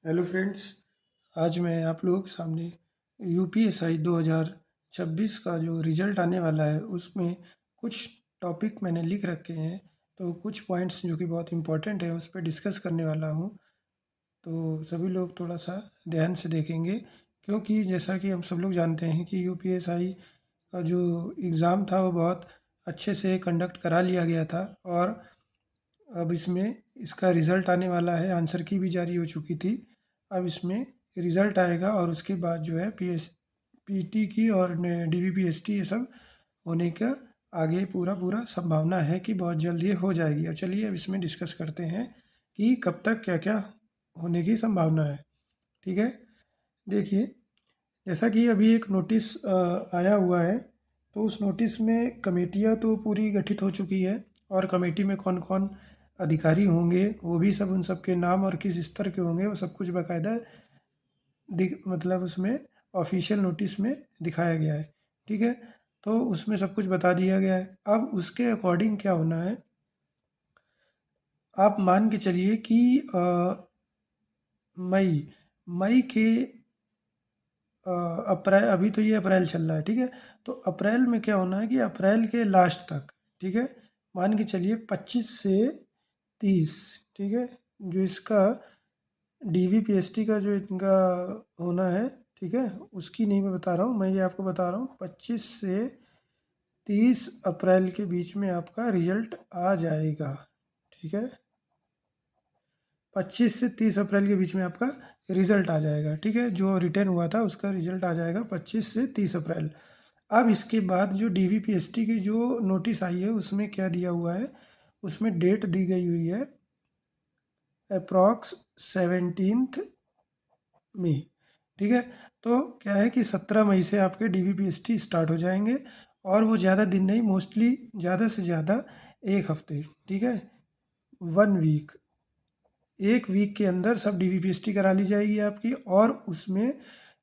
Hello friends. आज मैं आप लोगों के सामने यूपीएसआई 2026 का जो रिज़ल्ट आने वाला है उसमें कुछ टॉपिक मैंने लिख रखे हैं। तो कुछ पॉइंट्स जो कि बहुत इम्पोर्टेंट है उस पर डिस्कस करने वाला हूँ। तो सभी लोग थोड़ा सा ध्यान से देखेंगे, क्योंकि जैसा कि हम सब लोग जानते हैं कि यूपीएसआई का जो एग्ज़ाम था वो बहुत अच्छे से कंडक्ट करा लिया गया था। और अब इसमें इसका रिज़ल्ट आने वाला है। आंसर की भी जारी हो चुकी थी। अब इसमें रिज़ल्ट आएगा और उसके बाद जो है पीटी की और डीवीपीएसटी ये सब होने का आगे पूरा पूरा संभावना है कि बहुत जल्द ये हो जाएगी। अब चलिए अब इसमें डिस्कस करते हैं कि कब तक क्या क्या होने की संभावना है। ठीक है, देखिए, जैसा कि अभी एक नोटिस आया हुआ है, तो उस नोटिस में कमेटियाँ तो पूरी गठित हो चुकी है और कमेटी में कौन कौन अधिकारी होंगे वो भी सब, उन सब के नाम और किस स्तर के होंगे वो सब कुछ बाकायदा मतलब उसमें ऑफिशियल नोटिस में दिखाया गया है। ठीक है, तो उसमें सब कुछ बता दिया गया है। अब उसके अकॉर्डिंग क्या होना है, आप मान के चलिए कि मई मई के अप्रैल, अभी तो ये अप्रैल चल रहा है। ठीक है, तो अप्रैल में क्या होना है कि अप्रैल के लास्ट तक, ठीक है, मान के चलिए 25 से 30, ठीक है, जो इसका डीवीपीएसटी का जो इनका होना है, ठीक है, उसकी नहीं मैं बता रहा हूँ, मैं ये आपको बता रहा हूँ 25 से 30 अप्रैल के बीच में आपका रिजल्ट आ जाएगा। ठीक है, 25 से 30 अप्रैल के बीच में आपका रिजल्ट आ जाएगा। ठीक है, जो रिटर्न हुआ था उसका रिजल्ट आ जाएगा 25 से 30 अप्रैल। अब इसके बाद जो डीवीपीएसटी की जो नोटिस आई है उसमें क्या दिया हुआ है, उसमें डेट दी गई हुई है अप्रॉक्स 17 मई। ठीक है, तो क्या है कि 17 मई से आपके डीवीपीएसटी स्टार्ट हो जाएंगे और वो ज़्यादा दिन नहीं, मोस्टली ज़्यादा से ज़्यादा एक हफ्ते। ठीक है, 1 वीक, एक वीक के अंदर सब डीवीपीएसटी करा ली जाएगी आपकी। और उसमें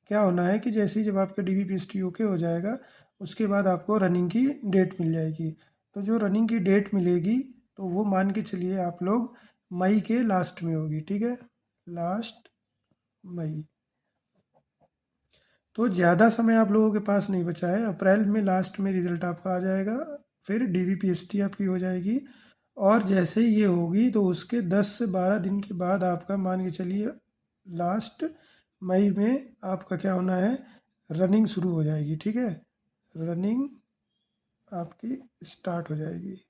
क्या होना है कि जैसे ही जब आपका डीवीपीएसटी ओके हो जाएगा उसके बाद आपको रनिंग की डेट मिल जाएगी। तो जो रनिंग की डेट मिलेगी तो वो मान के चलिए आप लोग मई के लास्ट में होगी। ठीक है, लास्ट मई। तो ज़्यादा समय आप लोगों के पास नहीं बचा है। अप्रैल में लास्ट में रिजल्ट आपका आ जाएगा, फिर डीवीपीएसटी आपकी हो जाएगी। और जैसे ही ये होगी तो उसके 10 से 12 दिन के बाद आपका मान के चलिए लास्ट मई में आपका क्या होना है, रनिंग शुरू हो जाएगी। ठीक है, रनिंग आपकी स्टार्ट हो जाएगी।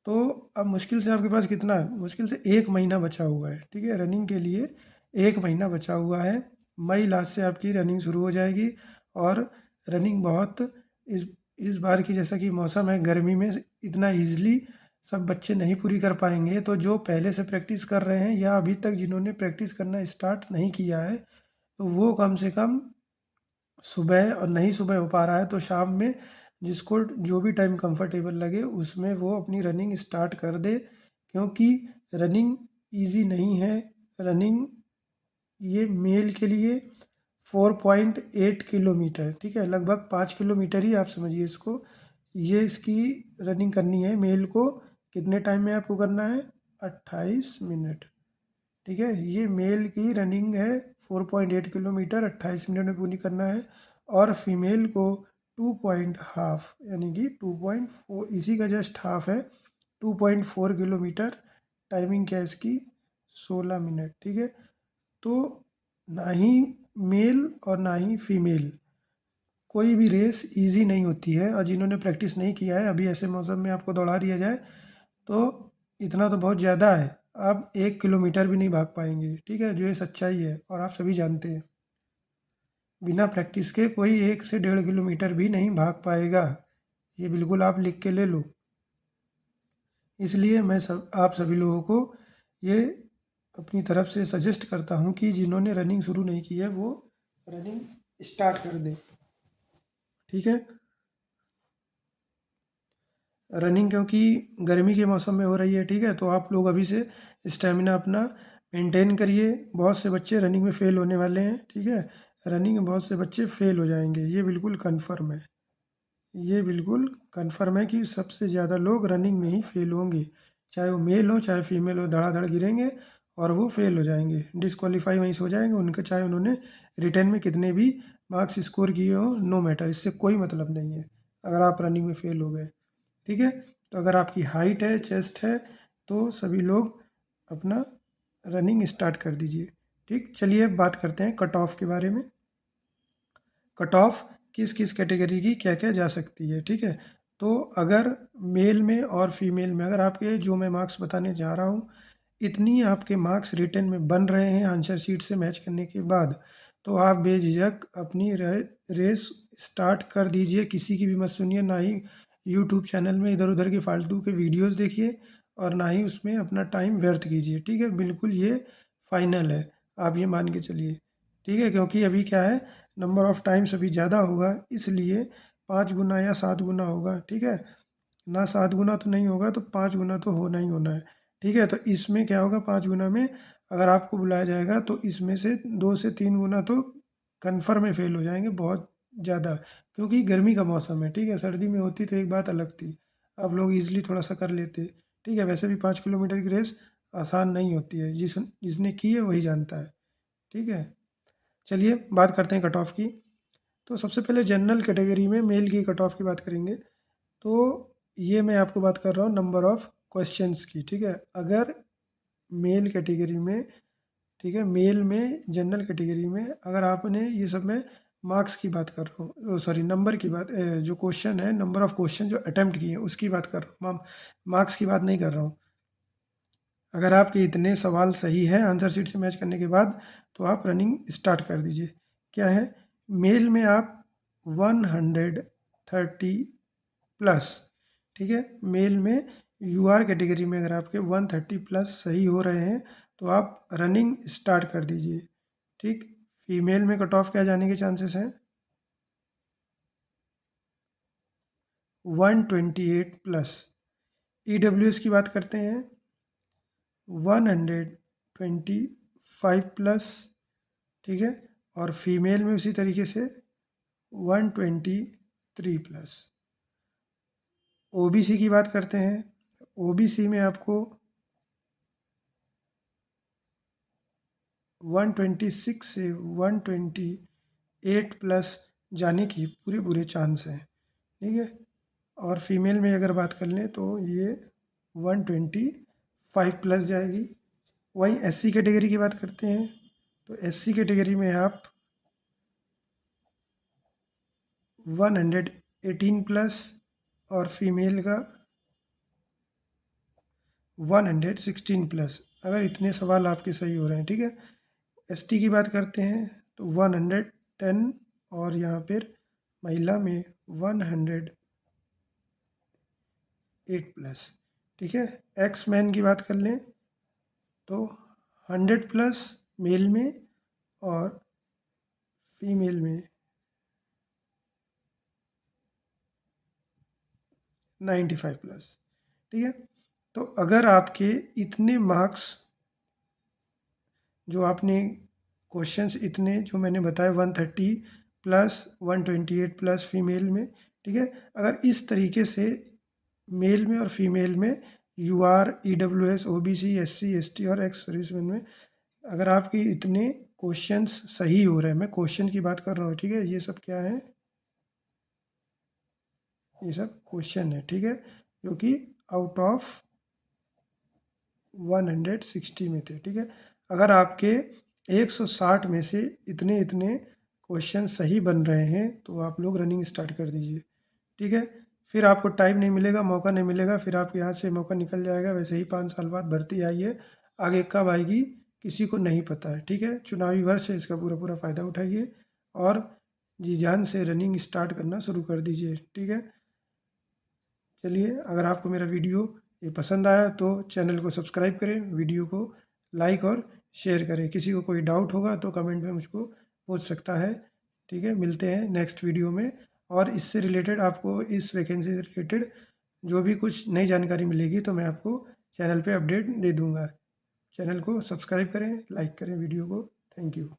तो अब मुश्किल से आपके पास कितना है, मुश्किल से 1 महीना बचा हुआ है। ठीक है, रनिंग के लिए 1 महीना बचा हुआ है। मई लास्ट से आपकी रनिंग शुरू हो जाएगी। और रनिंग बहुत इस इस बार की, जैसा कि मौसम है गर्मी में, इतना ईजिली सब बच्चे नहीं पूरी कर पाएंगे। तो जो पहले से प्रैक्टिस कर रहे हैं या अभी तक जिन्होंने प्रैक्टिस करना स्टार्ट नहीं किया है तो वो कम से कम सुबह, और नहीं सुबह हो पा रहा है तो शाम में, जिसको जो भी टाइम कंफर्टेबल लगे उसमें वो अपनी रनिंग स्टार्ट कर दे। क्योंकि रनिंग इजी नहीं है। रनिंग ये मेल के लिए 4.8 किलोमीटर, ठीक है, लगभग 5 किलोमीटर ही आप समझिए इसको, ये इसकी रनिंग करनी है मेल को। कितने टाइम में आपको करना है, 28 मिनट। ठीक है, ये मेल की रनिंग है 4.8 किलोमीटर 28 मिनट में पूरी करना है। और फीमेल को 2.5 यानी कि 2.4, इसी का जस्ट हाफ है, 2.4 किलोमीटर। टाइमिंग क्या है इसकी, 16 मिनट। ठीक है, तो ना ही मेल और ना ही फीमेल, कोई भी रेस इजी नहीं होती है। और जिन्होंने प्रैक्टिस नहीं किया है, अभी ऐसे मौसम में आपको दौड़ा दिया जाए तो इतना तो बहुत ज़्यादा है, आप 1 किलोमीटर भी नहीं भाग पाएंगे। ठीक है, जो ये सच्चाई है और आप सभी जानते हैं, बिना प्रैक्टिस के कोई 1 से 1.5 किलोमीटर भी नहीं भाग पाएगा। ये बिल्कुल आप लिख के ले लो। इसलिए मैं आप सभी लोगों को ये अपनी तरफ से सजेस्ट करता हूँ कि जिन्होंने रनिंग शुरू नहीं की है वो रनिंग स्टार्ट कर दें। ठीक है, रनिंग क्योंकि गर्मी के मौसम में हो रही है। ठीक है, तो आप लोग अभी से स्टेमिना अपना मेंटेन करिए। बहुत से बच्चे रनिंग में फ़ेल होने वाले हैं। ठीक है, रनिंग में बहुत से बच्चे फ़ेल हो जाएंगे, ये बिल्कुल कन्फर्म है। ये बिल्कुल कन्फर्म है कि सबसे ज़्यादा लोग रनिंग में ही फ़ेल होंगे, चाहे वो मेल हो चाहे फीमेल हो, धड़ाधड़ गिरेंगे और वो फेल हो जाएंगे, डिस्क्वालीफाई वहीं से हो जाएंगे, उनका चाहे उन्होंने रिटर्न में कितने भी मार्क्स स्कोर किए हो, नो मैटर, इससे कोई मतलब नहीं है अगर आप रनिंग में फेल हो गए। ठीक है, तो अगर आपकी हाइट है, चेस्ट है, तो सभी लोग अपना रनिंग स्टार्ट कर दीजिए। ठीक, चलिए अब बात करते हैं कट ऑफ के बारे में। कट ऑफ किस किस कैटेगरी की क्या क्या जा सकती है। ठीक है, तो अगर मेल में और फीमेल में अगर आपके जो मैं मार्क्स बताने जा रहा हूँ इतनी आपके मार्क्स रिटर्न में बन रहे हैं आंसर शीट से मैच करने के बाद, तो आप बेझिझक अपनी रेस स्टार्ट कर दीजिए। किसी की भी मत सुनिए, ना ही यूट्यूब चैनल में इधर उधर के फालतू के वीडियोस देखिए और ना ही उसमें अपना टाइम व्यर्थ कीजिए। ठीक है, बिल्कुल ये फाइनल है, आप ये मान के चलिए। ठीक है, क्योंकि अभी क्या है, नंबर ऑफ़ टाइम्स अभी ज़्यादा होगा, इसलिए 5 गुना या 7 गुना होगा। ठीक है, ना 7 गुना तो नहीं होगा, तो 5 गुना तो होना ही होना है। ठीक है, तो इसमें क्या होगा, 5 गुना में अगर आपको बुलाया जाएगा तो इसमें से 2 से 3 गुना तो कन्फर्म में फेल हो जाएंगे, बहुत ज़्यादा, क्योंकि गर्मी का मौसम है। ठीक है, सर्दी में होती तो एक बात अलग थी, आप लोग ईजिली थोड़ा सा कर लेते। ठीक है, वैसे भी 5 किलोमीटर की रेस आसान नहीं होती है, जिसने की है वही जानता है। ठीक है, चलिए बात करते हैं कट ऑफ की। तो सबसे पहले जनरल कैटेगरी में मेल की कट ऑफ की बात करेंगे। तो ये मैं आपको बात कर रहा हूँ नंबर ऑफ़ क्वेश्चंस की। ठीक है, अगर मेल कैटेगरी में, ठीक है, मेल में जनरल कैटेगरी में अगर आपने ये सब में मार्क्स की बात कर रहा हूँ, सॉरी नंबर की बात, जो क्वेश्चन है, नंबर ऑफ़ क्वेश्चन जो अटेम्प्ट किए हैं उसकी बात कर रहा हूँ, मार्क्स की बात नहीं कर रहा हूँ। अगर आपके इतने सवाल सही हैं आंसर शीट से मैच करने के बाद, तो आप रनिंग स्टार्ट कर दीजिए। क्या है, मेल में आप 130 प्लस, ठीक है, मेल में यूआर कैटेगरी में अगर आपके 130 प्लस सही हो रहे हैं तो आप रनिंग स्टार्ट कर दीजिए। ठीक, फीमेल में कट ऑफ क्या जाने के चांसेस हैं, 128 प्लस। ईडब्ल्यूएस की बात करते हैं, 125 प्लस। ठीक है, और फीमेल में उसी तरीके से 123 प्लस। ओबीसी की बात करते हैं, ओबीसी में आपको 126 से 128 प्लस जाने की पूरे पूरे चांस हैं। ठीक है, और फीमेल में अगर बात कर लें तो ये 125 प्लस जाएगी। वहीं एससी कैटेगरी की बात करते हैं, तो एससी कैटेगरी में आप 118 प्लस और फीमेल का 116 प्लस, अगर इतने सवाल आपके सही हो रहे हैं। ठीक है, एसटी की बात करते हैं तो 110, और यहाँ पर महिला में 108 प्लस। ठीक है, एक्स मैन की बात कर लें तो 100 प्लस मेल में और फीमेल में 95 प्लस। ठीक है, तो अगर आपके इतने मार्क्स जो आपने क्वेश्चंस इतने जो मैंने बताया 130 प्लस 128 प्लस फीमेल में, ठीक है, अगर इस तरीके से मेल में और फीमेल में UR, EWS, OBC, SC, ST और एक्स सर्विसमैन में अगर आपके इतने क्वेश्चंस सही हो रहे हैं, मैं क्वेश्चन की बात कर रहा हूँ। ठीक है, ये सब क्या है, ये सब क्वेश्चन है। ठीक है, जो कि आउट ऑफ 160 में थे। ठीक है, अगर आपके 160 में से इतने इतने क्वेश्चन सही बन रहे हैं तो आप लोग रनिंग स्टार्ट कर दीजिए। ठीक है, फिर आपको टाइम नहीं मिलेगा, मौका नहीं मिलेगा, फिर आपके हाथ से मौका निकल जाएगा। वैसे ही 5 साल बाद भर्ती आई है, आगे कब आएगी किसी को नहीं पता है। ठीक है, चुनावी वर्ष है, इसका पूरा पूरा फ़ायदा उठाइए और जी जान से रनिंग स्टार्ट करना शुरू कर दीजिए। ठीक है, चलिए, अगर आपको मेरा वीडियो ये पसंद आया तो चैनल को सब्सक्राइब करें, वीडियो को लाइक और शेयर करें। किसी को कोई डाउट होगा तो कमेंट में मुझको पूछ सकता है। ठीक है, मिलते हैं नेक्स्ट वीडियो में, और इससे रिलेटेड आपको इस वैकेंसी से रिलेटेड जो भी कुछ नई जानकारी मिलेगी तो मैं आपको चैनल पे अपडेट दे दूँगा। चैनल को सब्सक्राइब करें, लाइक करें वीडियो को। Thank you.